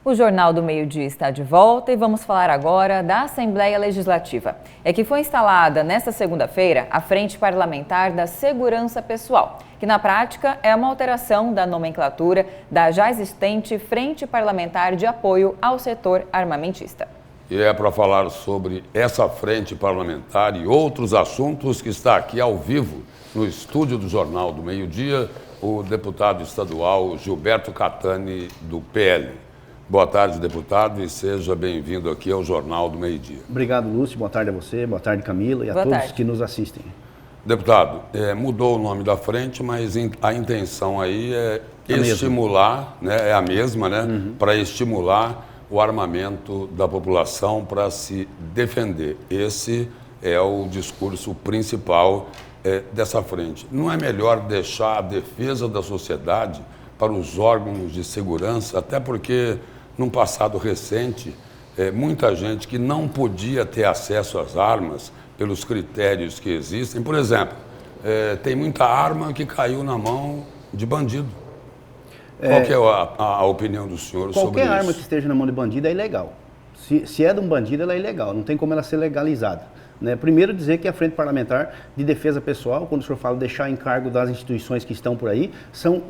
O Jornal do Meio-Dia está de volta e vamos falar agora da Assembleia Legislativa. É que foi instalada nesta segunda-feira a Frente Parlamentar da Segurança Pessoal, que na prática é uma alteração da nomenclatura da já existente Frente Parlamentar de Apoio ao Setor Armamentista. E é para falar sobre essa frente parlamentar e outros assuntos que está aqui ao vivo no estúdio do Jornal do Meio-Dia, o deputado estadual Gilberto Catani, do PL. Boa tarde, deputado, e seja bem-vindo aqui ao Jornal do Meio-Dia. Obrigado, Lúcio. Boa tarde a você, boa tarde, Camila, e a todos que nos assistem. Deputado, mudou o nome da frente, mas a intenção aí é estimular, né, é a mesma, né, para estimular o armamento da população para se defender. Esse é o discurso principal dessa frente. Não é melhor deixar a defesa da sociedade para os órgãos de segurança, até porque, num passado recente, muita gente que não podia ter acesso às armas pelos critérios que existem. Por exemplo, tem muita arma que caiu na mão de bandido. Qual que é a opinião do senhor sobre isso? Qualquer arma que esteja na mão de bandido é ilegal. Se é de um bandido, ela é ilegal, não tem como ela ser legalizada. Né? Primeiro dizer que a Frente Parlamentar de Defesa Pessoal, quando o senhor fala deixar encargo das instituições que estão por aí, são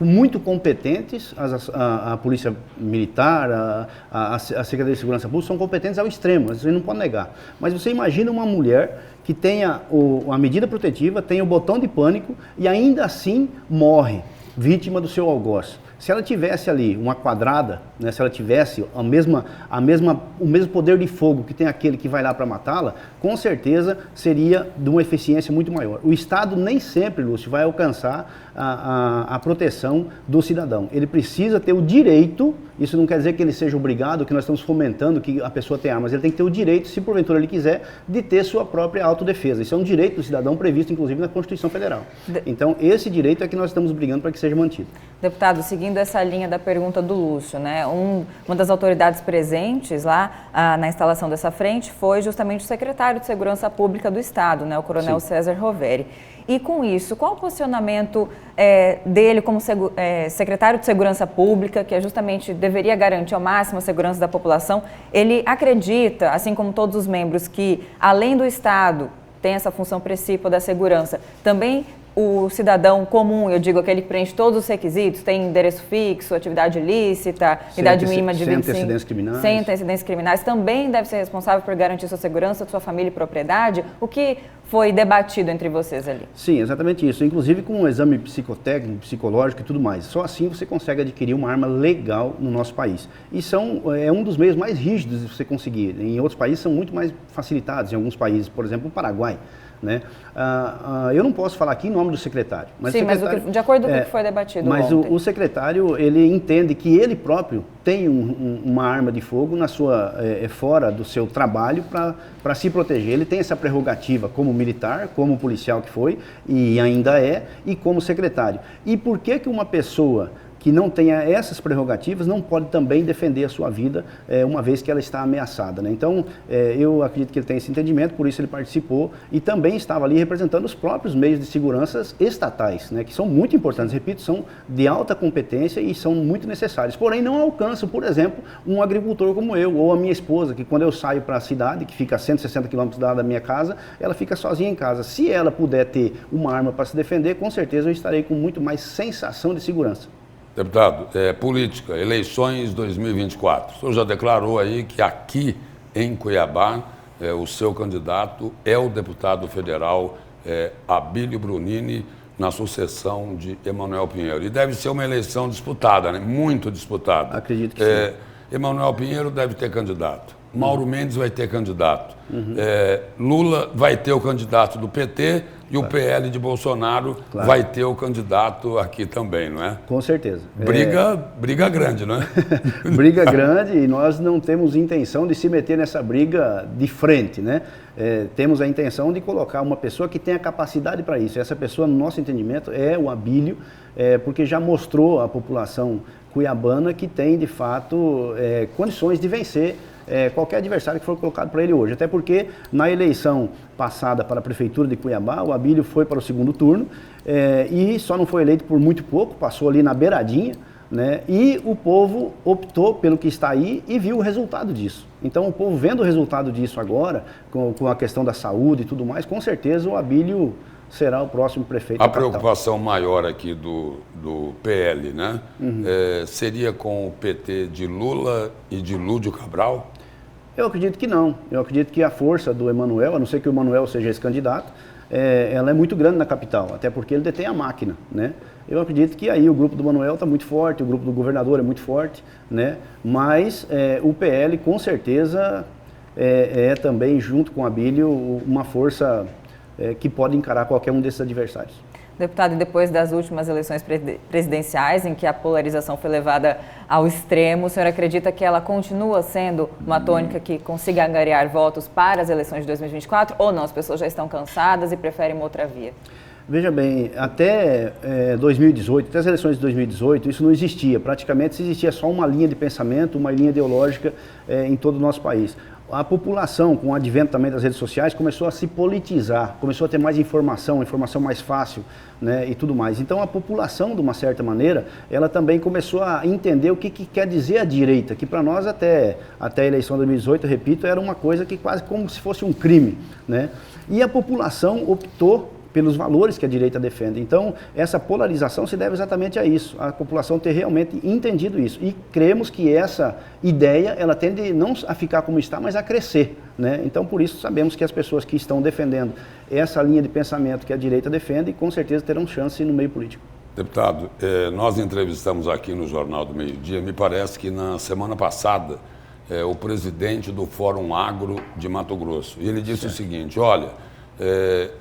muito competentes, a Polícia Militar, a Secretaria de Segurança Pública, são competentes ao extremo, você não pode negar. Mas você imagina uma mulher que tenha a medida protetiva, tenha o botão de pânico e ainda assim morre, vítima do seu algoz. Se ela tivesse ali uma quadrada, né, se ela tivesse o mesmo poder de fogo que tem aquele que vai lá para matá-la, com certeza seria de uma eficiência muito maior. O Estado nem sempre, Lúcio, vai alcançar a proteção do cidadão. Ele precisa ter o direito, isso não quer dizer que ele seja obrigado, que nós estamos fomentando que a pessoa tenha armas, ele tem que ter o direito, se porventura ele quiser, de ter sua própria autodefesa. Isso é um direito do cidadão previsto, inclusive, na Constituição Federal. Então, esse direito é que nós estamos brigando para que seja mantido. Deputado, seguindo essa linha da pergunta do Lúcio, né? Uma das autoridades presentes lá na instalação dessa frente foi justamente o secretário de Segurança Pública do Estado, né? O Coronel César Roveri. E com isso, qual o posicionamento dele como secretário de Segurança Pública, que justamente deveria garantir ao máximo a segurança da população? Ele acredita, assim como todos os membros, que além do Estado tem essa função principal da segurança, também o cidadão comum, eu digo aquele que preenche todos os requisitos, tem endereço fixo, atividade ilícita, idade mínima de 25, sem antecedentes criminais, também deve ser responsável por garantir sua segurança, sua família e propriedade? O que foi debatido entre vocês ali? Sim, exatamente isso. Inclusive com um exame psicotécnico, psicológico e tudo mais. Só assim você consegue adquirir uma arma legal no nosso país. E é um dos meios mais rígidos de você conseguir. Em outros países são muito mais facilitados. Em alguns países, por exemplo, o Paraguai. Né? Eu não posso falar aqui em nome do secretário. Mas sim, mas de acordo com o que foi debatido mas ontem. O secretário, ele entende que ele próprio tem uma arma de fogo fora do seu trabalho para se proteger. Ele tem essa prerrogativa como militar, como policial que foi, e ainda é, e como secretário. E por que uma pessoa que não tenha essas prerrogativas não pode também defender a sua vida, uma vez que ela está ameaçada, né? Então, eu acredito que ele tem esse entendimento, por isso ele participou e também estava ali representando os próprios meios de segurança estatais, né? Que são muito importantes, repito, são de alta competência e são muito necessários. Porém, não alcançam, por exemplo, um agricultor como eu ou a minha esposa, que quando eu saio para a cidade, que fica a 160 quilômetros da minha casa, ela fica sozinha em casa. Se ela puder ter uma arma para se defender, com certeza eu estarei com muito mais sensação de segurança. Deputado, política, eleições 2024. O senhor já declarou aí que aqui em Cuiabá, o seu candidato é o deputado federal Abílio Brunini, na sucessão de Emanuel Pinheiro. E deve ser uma eleição disputada, né? Muito disputada. Acredito que sim. Emanuel Pinheiro deve ter candidato. Mauro Mendes vai ter candidato. Lula vai ter o candidato do PT e o PL de Bolsonaro vai ter o candidato aqui também, não é? Com certeza. Briga grande, não é? Briga grande, e nós não temos intenção de se meter nessa briga de frente, né? Temos a intenção de colocar uma pessoa que tenha capacidade para isso. Essa pessoa, no nosso entendimento, é o Abílio, porque já mostrou à população cuiabana que tem, de fato, condições de vencer qualquer adversário que for colocado para ele hoje. Até porque na eleição passada para a Prefeitura de Cuiabá, o Abílio foi para o segundo turno e só não foi eleito por muito pouco, passou ali na beiradinha, né? E o povo optou pelo que está aí e viu o resultado disso. Então, o povo vendo o resultado disso agora, com a questão da saúde e tudo mais, com certeza o Abílio será o próximo prefeito da capital. A preocupação maior aqui do PL, né? Seria com o PT de Lula e de Lúdio Cabral? Eu acredito que não. Eu acredito que a força do Emanuel, a não ser que o Emanuel seja esse candidato, ela é muito grande na capital, até porque ele detém a máquina, né? Eu acredito que aí o grupo do Emanuel está muito forte, o grupo do governador é muito forte, né? Mas o PL com certeza é também, junto com o Abílio, uma força que pode encarar qualquer um desses adversários. Deputado, e depois das últimas eleições presidenciais, em que a polarização foi levada ao extremo, o senhor acredita que ela continua sendo uma tônica que consiga angariar votos para as eleições de 2024? Ou não, as pessoas já estão cansadas e preferem uma outra via? Veja bem, até 2018, até as eleições de 2018, isso não existia. Praticamente existia só uma linha de pensamento, uma linha ideológica em todo o nosso país. A população, com o advento também das redes sociais, começou a se politizar, começou a ter mais informação mais fácil, né, e tudo mais. Então a população, de uma certa maneira, ela também começou a entender o que quer dizer a direita, que para nós até a eleição de 2018, repito, era uma coisa que quase como se fosse um crime, né? E a população optou pelos valores que a direita defende. Então, essa polarização se deve exatamente a isso, a população ter realmente entendido isso. E cremos que essa ideia, ela tende não a ficar como está, mas a crescer, né? Então, por isso, sabemos que as pessoas que estão defendendo essa linha de pensamento que a direita defende, com certeza terão chance no meio político. Deputado, nós entrevistamos aqui no Jornal do Meio Dia, me parece que na semana passada, o presidente do Fórum Agro de Mato Grosso, e ele disse o seguinte, olha,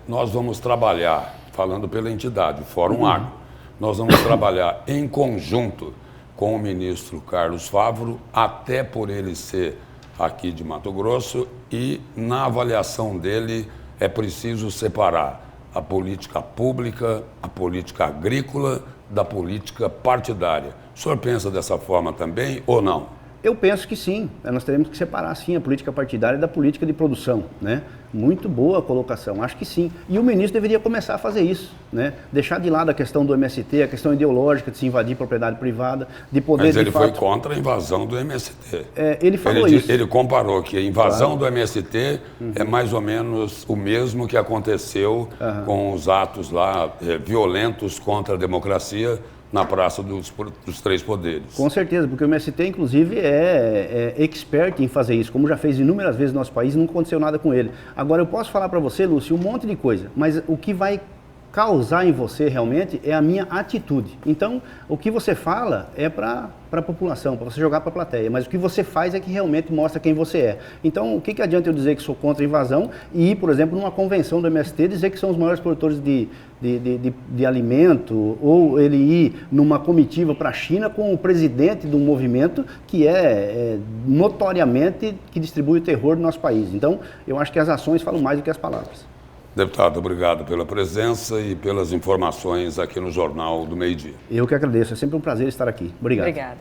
nós vamos trabalhar, falando pela entidade, Fórum Agro, nós vamos trabalhar em conjunto com o ministro Carlos Favaro, até por ele ser aqui de Mato Grosso, e na avaliação dele é preciso separar a política pública, a política agrícola, da política partidária. O senhor pensa dessa forma também ou não? Eu penso que sim, nós teremos que separar sim a política partidária da política de produção, né? Muito boa a colocação, acho que sim. E o ministro deveria começar a fazer isso, né? Deixar de lado a questão do MST, a questão ideológica de se invadir propriedade privada, de poder... Mas ele de fato... foi contra a invasão do MST. Ele falou isso. Ele comparou que a invasão do MST é mais ou menos o mesmo que aconteceu com os atos lá violentos contra a democracia na Praça dos Três Poderes. Com certeza, porque o MST, inclusive, é expert em fazer isso, como já fez inúmeras vezes no nosso país e não aconteceu nada com ele. Agora, eu posso falar para você, Lúcio, um monte de coisa, mas o que vai causar em você realmente é a minha atitude. Então, o que você fala é para a população, para você jogar para a plateia, mas o que você faz é que realmente mostra quem você é. Então, o que adianta eu dizer que sou contra a invasão e ir, por exemplo, numa convenção do MST dizer que são os maiores produtores de alimento, ou ele ir numa comitiva para a China com o presidente de um movimento que notoriamente que distribui o terror no nosso país. Então, eu acho que as ações falam mais do que as palavras. Deputado, obrigado pela presença e pelas informações aqui no Jornal do Meio Dia. Eu que agradeço, é sempre um prazer estar aqui. Obrigado. Obrigada.